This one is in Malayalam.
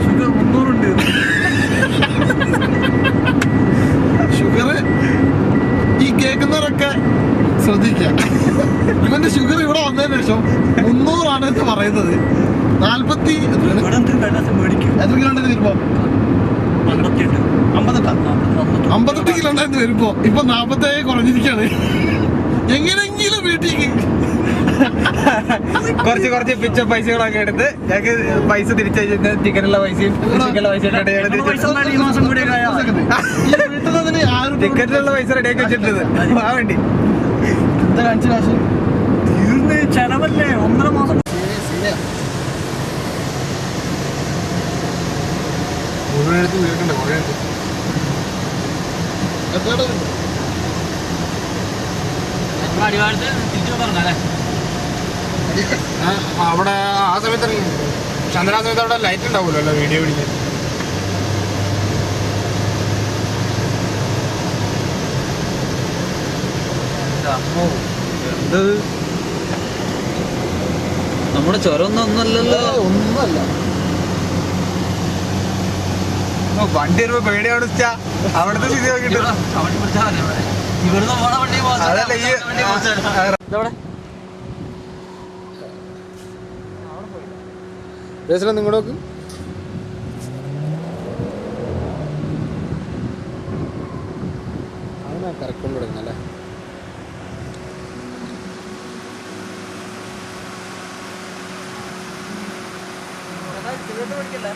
ഷുഗർ 300 ഉണ്ട്. ഷുഗർ ഈ കേൾക്കുന്നവരൊക്കെ ശ്രദ്ധിക്കുക. ഇവന്റെ ഷുഗർ ഇവിടെ വന്നതിന് ശേഷം 300 എന്ന് പറയുന്നത്. 40 എത്ര കിലോണ്ടെന്ന് വരുമ്പോ 58 കിലോണ്ടെന്ന് വരുമ്പോ ഇപ്പൊ 47 കുറഞ്ഞിരിക്കാണ്. എങ്ങനെയെങ്കിലും വീട്ടിലേക്ക് കുറച്ച് പിച്ച പൈസകളൊക്കെ എടുത്ത് ഞങ്ങൾക്ക് പൈസ തിരിച്ചു ചിക്കനുള്ള പൈസയും ടിക്കറ്റിലുള്ള പൈസ റെഡിയാക്കി വെച്ചിട്ടുണ്ട്. ആ വേണ്ടി തീർന്ന് ചെലവല്ലേ 1.5 മാസം. മുഴുവനെടുത്ത് വീർക്കണ്ടേ കുറേ അവിടെ ആ സമയത്ത് ചന്ദ്ര സമയത്ത് അവിടെ ലൈറ്റ് ഉണ്ടാവുമല്ലോ വീഡിയോ പിടിക്കാൻ. നമ്മുടെ ചുരമൊന്നല്ലല്ലോ. ഒന്നുമല്ല. വണ്ടി വരുമ്പോ പേടിയാണ് അവിടുത്തെ സ്ഥിതി നോക്കിട്ട്. അതല്ല ഈ നിങ്ങളോക്ക് അങ്ങനെ കറക്കം തുടങ്ങല്ലേ. സിഗരറ്റ് പിടിക്കല്ലേ.